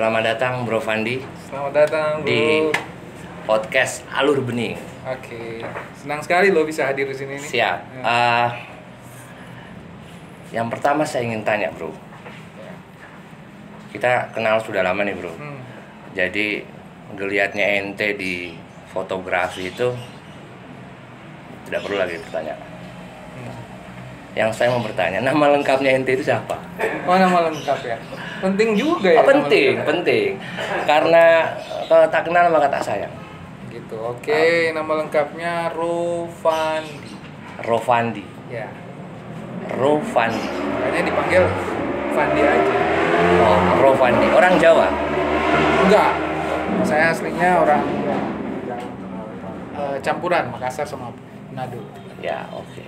Selamat datang Bro Fandi Selamat datang bro. di podcast Alur Bening. Oke, senang sekali lo bisa hadir di sini nih. Siap. Ya. Yang pertama saya ingin tanya Bro. Ya. Kita kenal sudah lama nih Bro. Hmm. Jadi geliatnya ente di fotografi itu tidak perlu lagi bertanya. Yang saya mau bertanya, nama lengkapnya ente itu siapa? Oh, nama lengkap ya. Penting juga ya. Oh, nama penting, lengkap ya? penting. Karena kalau tak kenal maka tak sayang. Gitu. Oke, nama lengkapnya Rofandi. Rofandi. Ya. Rofandi. Makanya dipanggil Fandi aja. Oh, Rofandi. Orang Jawa. Enggak. Saya aslinya orang campuran Makassar sama Manado. Ya, oke.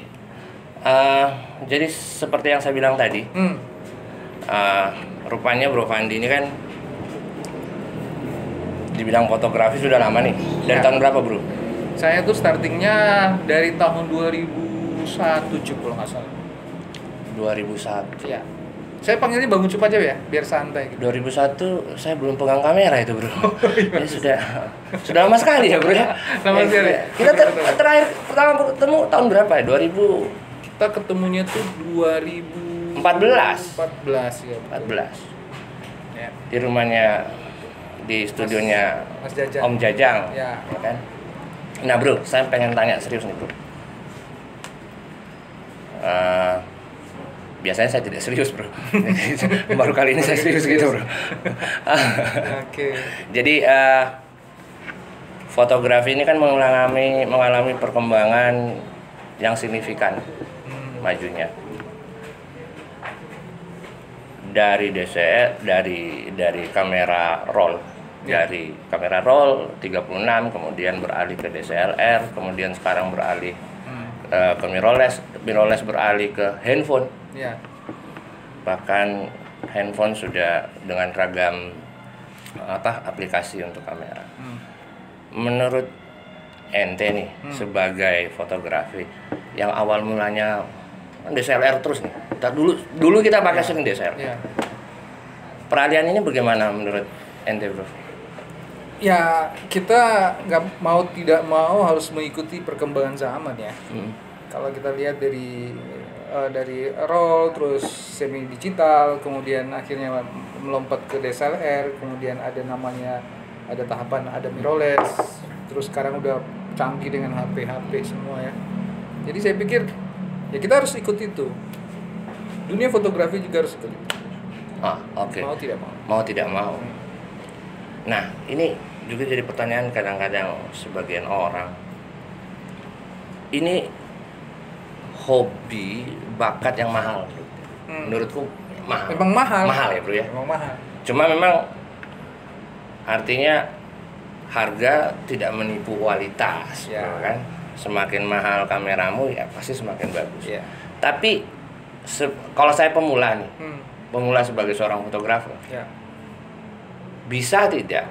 Jadi seperti yang saya bilang tadi, rupanya Bro Fandi ini kan di bidang fotografi sudah lama nih. Dari Ya. tahun berapa Bro? Saya tuh startingnya dari tahun 2001 kalau nggak salah. 2001. Ya. Saya panggilnya Bang Ucup aja ya, biar santai gitu. 2001 saya belum pegang kamera itu Bro. Ini sudah lama sekali ya Bro ya. Lama sekali. Kita terakhir pertama ketemu tahun berapa ya? 2000 Kita ketemunya tuh 2014 ya. 14 Ya. di rumahnya, di studionya Mas Jajang. Om Jajang, Ya. kan? Nah Bro, saya pengen tanya serius nih Bro. Biasanya saya tidak serius Bro. Baru kali ini saya serius gitu Bro. Oke. Jadi fotografi ini kan mengalami perkembangan yang signifikan majunya. Dari DSLR, dari kamera roll, Ya. dari kamera roll 36, kemudian beralih ke DSLR, kemudian sekarang beralih ke mirrorless beralih ke handphone. Ya. Bahkan handphone sudah dengan ragam aplikasi untuk kamera. Menurut ente nih sebagai fotografi yang awal mulanya DSLR terus nih. Dulu kita pakai sering DSLR. Ya. Peralihan ini bagaimana menurut ente Bro? Ya, kita tidak mau harus mengikuti perkembangan zaman ya. Kalau kita lihat dari roll terus semi digital, kemudian akhirnya melompat ke DSLR, kemudian ada tahapan mirrorless, terus sekarang udah canggih dengan HP semua ya. Jadi saya pikir ya kita harus ikut itu. Dunia fotografi juga harus ikut itu. Oke. Mau tidak mau. Mau tidak mau. Nah, ini juga jadi pertanyaan kadang-kadang sebagian orang. Ini hobi, bakat yang mahal Bro. Menurutku mahal. Memang mahal. Mahal ya Bro ya. Memang mahal. Cuma memang artinya harga tidak menipu kualitas, Ya. Bro, kan? Semakin mahal kameramu ya pasti semakin bagus. Ya. Tapi kalau saya pemula nih, pemula sebagai seorang fotografer, Ya. bisa tidak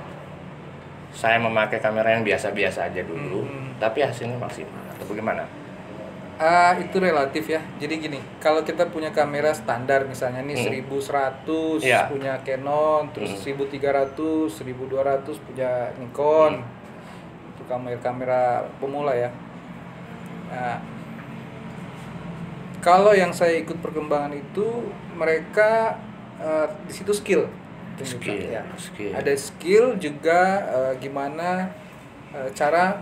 saya memakai kamera yang biasa-biasa aja dulu, tapi hasilnya maksimal atau bagaimana? Itu relatif ya. Jadi gini, kalau kita punya kamera standar misalnya nih 1100 Ya. punya Canon, terus 1300, 1200 punya Nikon. Itu kamera pemula ya. Nah, kalau yang saya ikut perkembangan itu mereka di situ skill. Skill. Ya. Ada skill juga gimana cara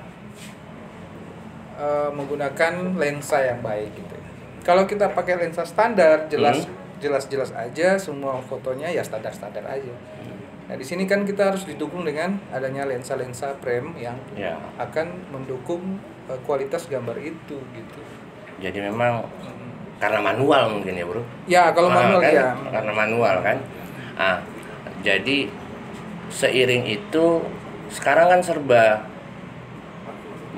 menggunakan lensa yang baik gitu. Kalau kita pakai lensa standar jelas aja semua fotonya ya standar aja. Nah di sini kan kita harus didukung dengan adanya lensa frame yang akan mendukung kualitas gambar itu gitu. Jadi memang karena manual mungkin ya Bro? Ya kalau manual kan? ya. Karena manual kan. Jadi seiring itu sekarang kan serba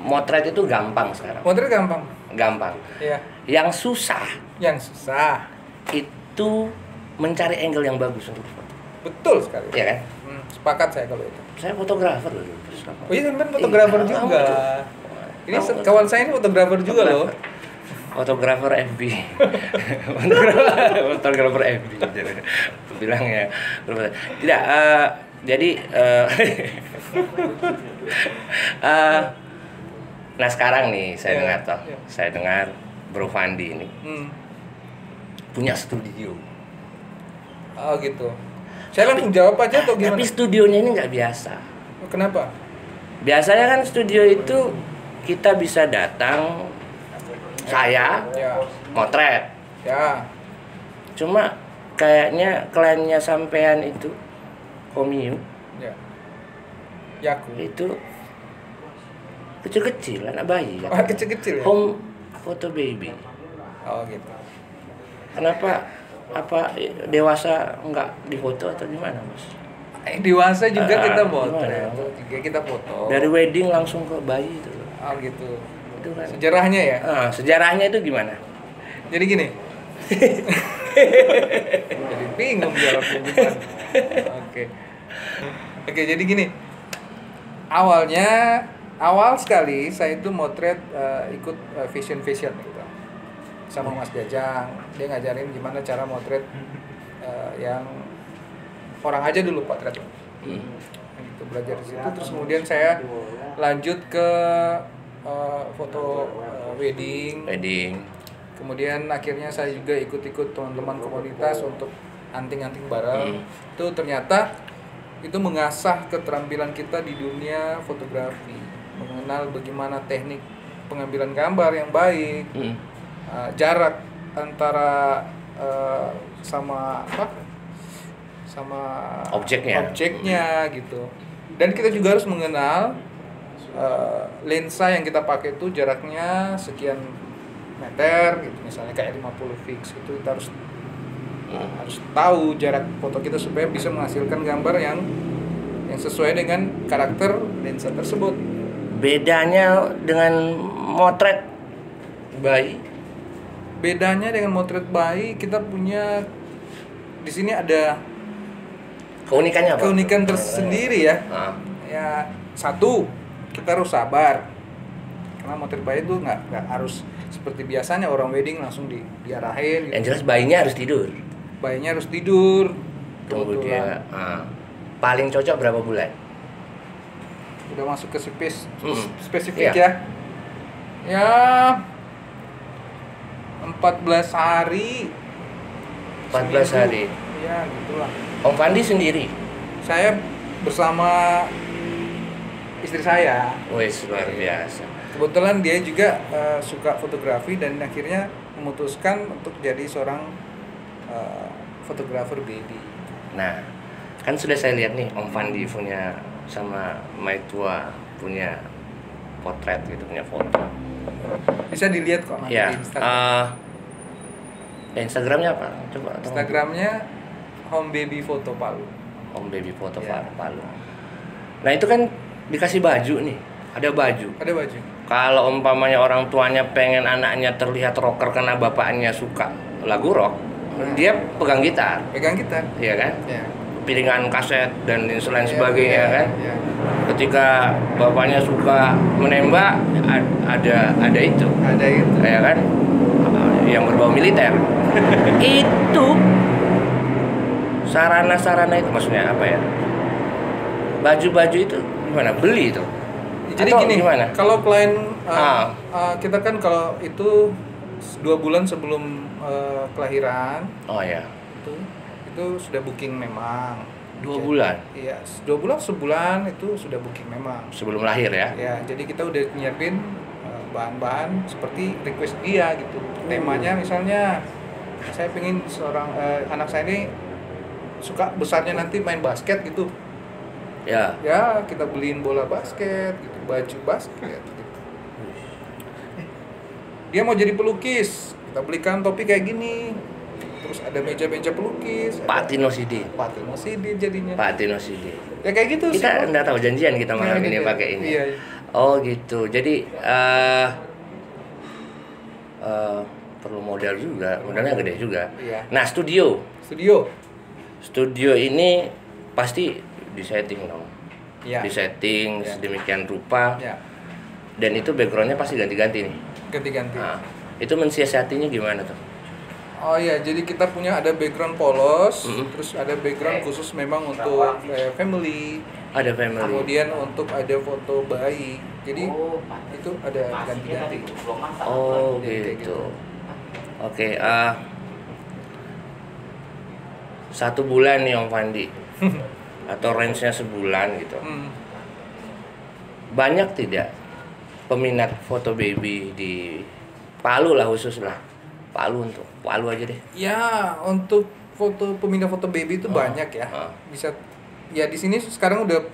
motret itu gampang sekarang. Motret gampang. Ya. Yang susah itu mencari angle yang bagus untuk foto. Betul sekali. Iya kan? Sepakat saya kalau itu. Saya fotografer loh. Oh iya kan fotografer juga. Ini kawan saya ini fotografer juga loh. Fotografer FB. Fotografer FB bilangnya. Tidak, Jadi nah sekarang nih saya dengar Bro Fandi ini punya studio. Oh gitu. Saya langsung jawab aja atau gimana? Tapi studionya ini nggak biasa. Kenapa? Biasanya kan studio itu kita bisa datang, saya motret. Ya. Cuma kayaknya kliennya sampean itu Komiu. Ya. Yaku. Itu kecil-kecil, anak bayi. Oh, kecil-kecil ya? Home photo baby. Oh gitu. Kenapa dewasa enggak difoto atau gimana, Mas? Dewasa juga kita foto. Gimana? Juga kita foto. Dari wedding langsung ke bayi itu. Oh gitu. Itu kan. Sejarahnya ya? Sejarahnya itu gimana? Jadi gini. Jadi bingung jawabnya gimana. Oke, jadi gini. Awal sekali saya itu motret ikut fashion gitu. Sama Mas Jajang, dia ngajarin gimana cara motret yang orang aja dulu potret. Gitu, belajar di situ, terus kemudian saya lanjut ke foto wedding. Kemudian akhirnya saya juga ikut-ikut teman-teman komunitas untuk anting-anting bareng. Itu ternyata itu mengasah keterampilan kita di dunia fotografi, mengenal bagaimana teknik pengambilan gambar yang baik. Jarak antara sama objeknya gitu. Dan kita juga harus mengenal lensa yang kita pakai itu jaraknya sekian meter gitu, misalnya kayak 50 fix itu kita harus tahu jarak foto kita supaya bisa menghasilkan gambar yang sesuai dengan karakter lensa tersebut. Bedanya dengan motret bayi? Bedanya dengan motret bayi, kita punya di sini ada keunikannya apa? Keunikan tersendiri ya. Ya, satu, kita harus sabar. Karena motret bayi itu nggak harus seperti biasanya orang wedding langsung diarahin. Gitu. Yang jelas bayinya harus tidur. Bayinya harus tidur. Tunggu dia. Paling cocok berapa bulan? Udah masuk ke spesifik ya. Ya 14 hari. 14 hari. Ya, gitulah. Om Fandi sendiri? Saya bersama istri saya. Wes, luar biasa. Kebetulan dia juga suka fotografi dan akhirnya memutuskan untuk jadi seorang fotografer baby. Nah, kan sudah saya lihat nih Om Fandi punya sama Maitua punya potret gitu, punya foto. Bisa dilihat kok nanti ya, di Instagram. Instagramnya apa? Coba. Instagramnya Home Baby Foto Palu. Home Baby Foto Palu. Nah itu kan dikasih baju nih, ada baju. Ada baju. Kalau umpamanya orang tuanya pengen anaknya terlihat rocker karena bapaknya suka lagu rock, dia pegang gitar. Iya kan? Ya. Piringan kaset dan lain sebagainya kan. Ya. Ketika bapaknya suka menembak, ada itu. Ya kan? Yang berbau militer. Itu sarana itu maksudnya apa ya? Baju-baju itu gimana? Beli itu? Jadi atau gini, gimana? kalau klien kita kan kalau itu 2 bulan sebelum kelahiran. Oh ya. Itu sudah booking memang. 2 bulan? Iya, 2 bulan sebulan itu sudah booking memang. Sebelum lahir ya? Ya, jadi kita udah nyiapin bahan-bahan seperti request dia gitu. Temanya misalnya saya pengen seorang anak saya ini suka besarnya nanti main basket gitu. Ya. Ya, kita beliin bola basket gitu, baju basket gitu. Dia mau jadi pelukis, kita belikan topi kayak gini. Terus ada meja-meja pelukis. Pak Tino Sidin jadinya. Pak Tino Sidin. Ya kayak gitu sih. Kita enggak tahu janjian kita malam ini pakai ini. Iya. Oh gitu. Jadi perlu modal juga, modalnya gede juga. Iya. Nah, studio ini pasti disetting dong. Ya. Disetting sedemikian rupa. Ya. Dan itu backgroundnya pasti ganti-ganti nih. Ganti-ganti. Nah, itu mensiasatinya gimana tuh? Oh iya, jadi kita punya ada background polos, terus ada background khusus memang untuk family. Ada family. Kemudian untuk ada foto bayi. Jadi itu ada ganti-ganti. Oh Kayak gitu. Oke, 1 bulan nih Om Fandi. Atau range-nya sebulan gitu. Banyak tidak peminat foto baby di Palu lah khusus lah. Palu aja deh. Ya, untuk pemindah foto baby itu banyak ya. Bisa ya di sini sekarang udah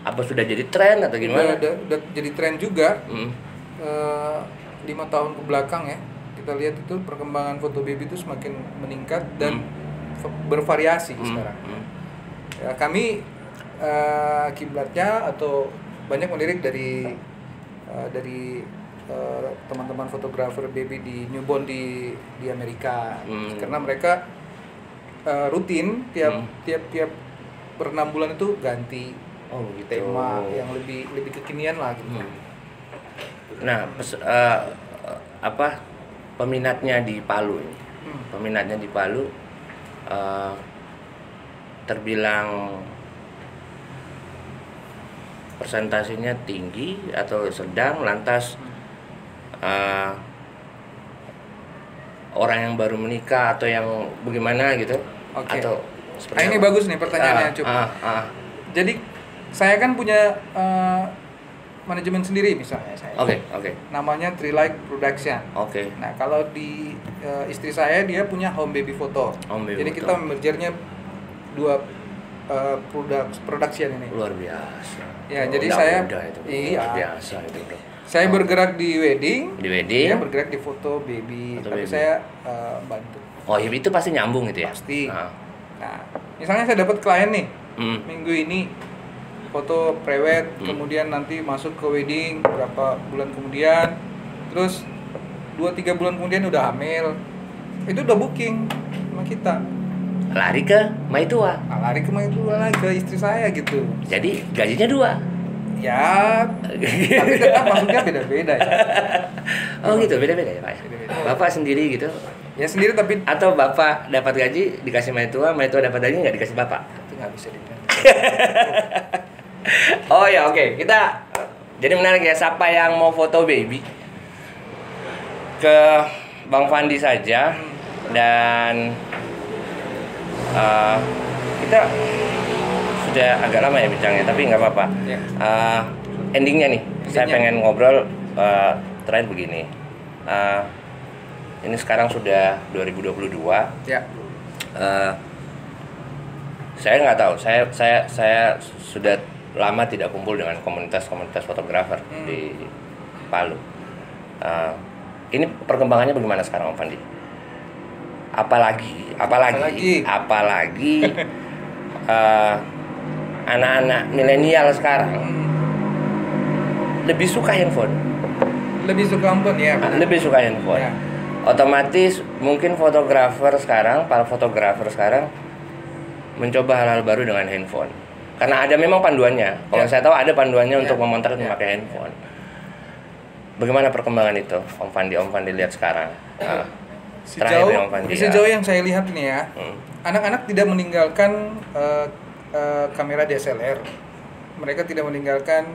apa sudah jadi tren atau gimana? Udah jadi tren juga. 5 tahun ke belakang ya. Kita lihat itu perkembangan foto baby itu semakin meningkat dan bervariasi sekarang. Ya, kami kiblatnya atau banyak melirik dari teman-teman fotografer baby di newborn di Amerika, karena mereka rutin tiap per 6 bulan itu ganti gitu. tema yang lebih kekinian lah gitu. Nah, peminatnya di Palu ini. Peminatnya di Palu terbilang persentasinya tinggi atau sedang, lantas orang yang baru menikah atau yang bagaimana gitu. Okay. Atau ini bagus nih pertanyaannya, Cup. Jadi saya kan punya manajemen sendiri misalnya saya. Oke. Namanya Trilight Production. Oke. Nah, kalau di istri saya dia punya home baby photo. Jadi kita mergernya 2 production ini. Luar biasa. Ya, jadi saya luar biasa itu, Bro. Saya bergerak di wedding. Dia bergerak di foto baby, tapi saya bantu. Oh, itu pasti nyambung gitu ya? Pasti. Nah, misalnya saya dapat klien nih, minggu ini foto prewed, kemudian nanti masuk ke wedding berapa bulan kemudian, terus 2-3 bulan kemudian udah hamil, itu udah booking sama kita. Lari ke Maitua. Lari ke Maitua lagi ke istri saya gitu. Jadi gajinya 2. Ya, tapi tetap masuknya beda-beda ya. Oh gitu, beda-beda ya Pak ya? Bapak sendiri gitu? Ya sendiri tapi... Atau Bapak dapat gaji dikasih Maitua dapat gaji nggak dikasih Bapak? Itu nggak bisa dibilang. Oh ya oke. Kita jadi menarik ya, siapa yang mau foto baby ke Bang Fandi saja. Dan kita sudah agak lama ya bincangnya, tapi nggak apa-apa. Endingnya nih, saya pengen ngobrol terakhir begini. Ini sekarang sudah 2022. Ya. Saya nggak tahu. Saya sudah lama tidak kumpul dengan komunitas fotografer di Palu. Ini perkembangannya bagaimana sekarang, Om Fandi? Apalagi anak-anak milenial sekarang lebih suka handphone. Lebih suka handphone ya. Lebih suka handphone. Ya. Otomatis mungkin para fotografer sekarang mencoba hal-hal baru dengan handphone. Karena ada memang panduannya. Kalau saya tahu ada panduannya untuk memotret memakai handphone. Bagaimana perkembangan itu, Om Fandi lihat sekarang? Sejauh yang saya lihat nih ya, anak-anak tidak meninggalkan kamera DSLR. Mereka tidak meninggalkan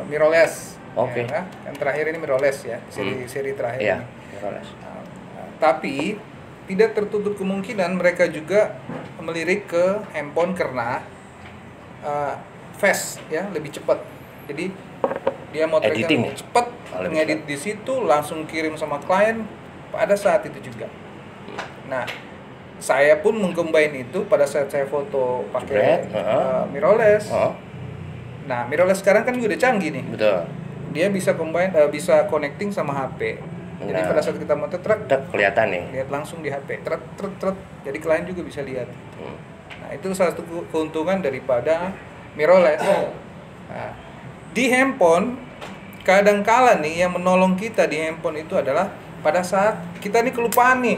mirrorless. Oke. Ya, yang terakhir ini mirrorless ya, seri terakhir ini. Mirrorless. Tapi tidak tertutup kemungkinan mereka juga melirik ke handphone karena fast ya, lebih cepat. Jadi dia mau lebih cepat, ngedit di situ langsung kirim sama klien pada saat itu juga. Nah, saya pun mengcombine itu pada saat saya foto pakai mirrorless. Nah, mirrorless sekarang kan udah canggih nih. Betul. Dia bisa combine, bisa connecting sama HP. Jadi pada saat kita motret kelihatan nih. Lihat langsung di HP. Jadi klien juga bisa lihat. Nah, itu salah satu keuntungan daripada mirrorless. Nah, di handphone kadang-kala nih yang menolong kita di handphone itu adalah pada saat kita nih kelupaan nih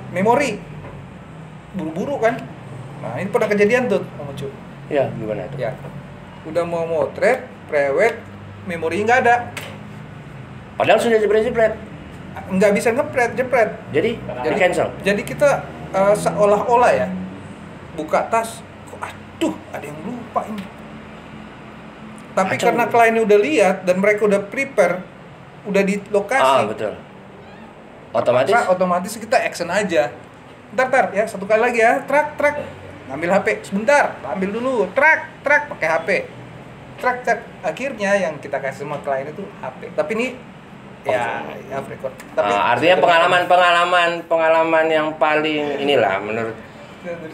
memori, buru-buru kan. Nah, ini pernah kejadian tuh sama Cup. Ya, gimana tuh? Ya, udah mau motret, prewed, memorinya nggak ada. Padahal sudah jepret. Nggak bisa jepret. Jadi cancel. Jadi kita seolah-olah ya buka tas, aduh ada yang lupa ini. Tapi Kacau. karena kliennya udah lihat dan mereka udah prepare, udah di lokasi. Betul. Otomatis kita action aja. Ntar ya, satu kali lagi ya, trak, ngambil HP, sebentar, ambil dulu, trak, pakai HP, trak, akhirnya yang kita kasih sama klien itu HP. Tapi ini ya record. Tapi artinya pengalaman yang paling inilah menurut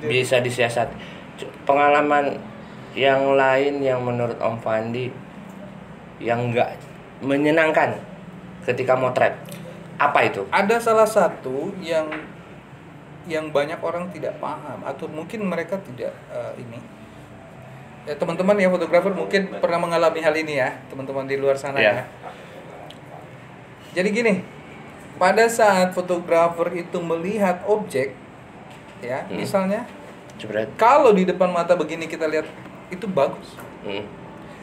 bisa disiasat. Pengalaman yang lain yang menurut Om Fandi yang nggak menyenangkan ketika motret, apa itu? Ada salah satu yang banyak orang tidak paham atau mungkin mereka tidak ini. Ya, teman-teman ya fotografer mungkin pernah mengalami hal ini ya, teman-teman di luar sana ya. Jadi gini, pada saat fotografer itu melihat objek ya, misalnya kalau di depan mata begini kita lihat itu bagus.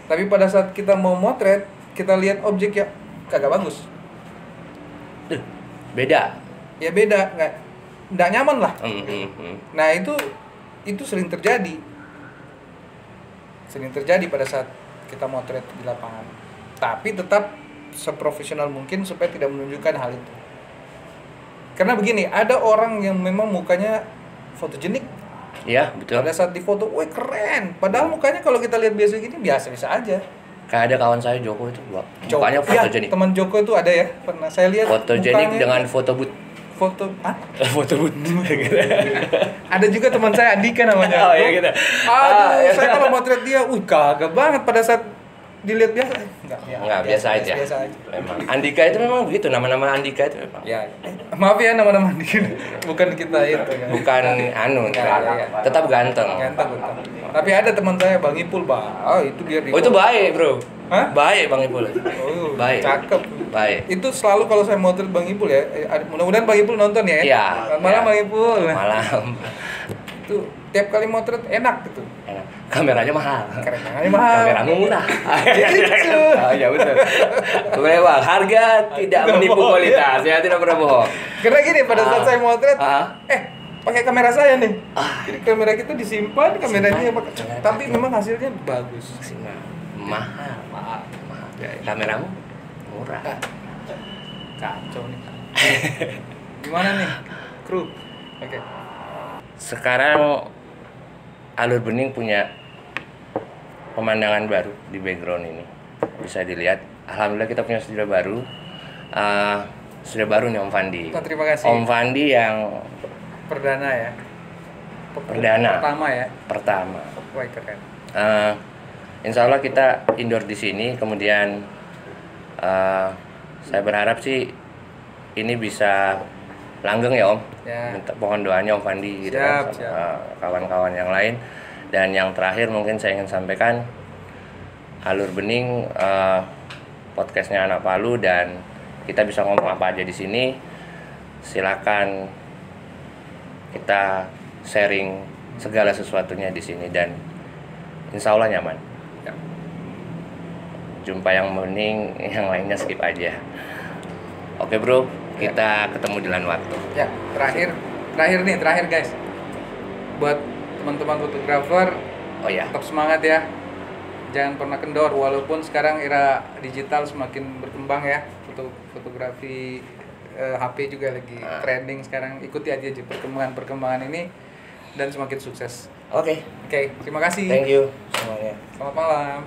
Tapi pada saat kita mau motret, kita lihat objek ya kagak bagus. Beda. Ya beda, nggak nyaman lah. Nah itu sering terjadi pada saat kita motret di lapangan. Tapi tetap seprofesional mungkin supaya tidak menunjukkan hal itu. Karena begini, ada orang yang memang mukanya fotogenik. Iya, betul. Pada saat difoto, wih keren. Padahal mukanya kalau kita lihat biasa gini biasa-biasa aja. Kayak ada kawan saya Joko itu, mukanya fotogenik. Teman Joko itu ada ya, pernah saya lihat. Fotogenik dengan foto boot. Foto boot. Ada juga teman saya Andika namanya. Oh iya gitu. Saya kalau motret dia, kagak banget pada saat dilihat biasa. Enggak, biasa aja. Memang. Andika itu memang begitu, nama-nama Andika itu memang. Ya. Maaf ya nama-nama Andika. Bukan kita itu kan. Bukan tetap ganteng. Ganteng. Tapi ada teman saya Bang Ipul, itu dia di. Oh, itu baik, Bro. Hah? Baik Bang Ipul. Baik. Cakep. Baik. Itu selalu kalau saya motret Bang Ipul ya. Mudah-mudahan Bang Ipul nonton ya. Iya. Malam Bang Ipul. Malam. Itu tiap kali motret enak gitu. Enak. Kameranya mahal. Kameranya mahal. Kameramu murah. Gitu. Ya betul. Boleh Bang, harga tidak menipu kualitas. Ya tidak pernah bohong. Karena gini pada saat saya motret, pakai kamera saya nih. Jadi kamera kita disimpan, kameranya pakai. Tapi memang hasilnya bagus. Mahal. Kameramu murah. Kacau nih. Gimana nih, kru? Oke. Sekarang Alur Bening punya pemandangan baru di background ini. Bisa dilihat. Alhamdulillah kita punya studio baru. Studio baru nih Om Fandi. Terima kasih. Om Fandi yang perdana ya. Pertama. Wah, keren. Insya Allah kita indoor di sini. Kemudian saya berharap sih ini bisa langgeng ya Om. Ya. Minta mohon doanya Om Fandi gitu kan, kawan-kawan yang lain. Dan yang terakhir mungkin saya ingin sampaikan, Alur Bening podcastnya Anak Palu dan kita bisa ngomong apa aja di sini. Silakan kita sharing segala sesuatunya di sini dan insya Allah nyaman. Ya. Jumpa yang Bening, yang lainnya skip aja. Oke bro, kita ketemu di lain waktu. Ya, terakhir guys. Buat teman-teman fotografer, tetap semangat ya. Jangan pernah kendor, walaupun sekarang era digital semakin berkembang ya. Fotografi HP juga lagi trending sekarang. Ikuti aja perkembangan ini dan semakin sukses. Oke, terima kasih. Thank you semuanya. Selamat malam.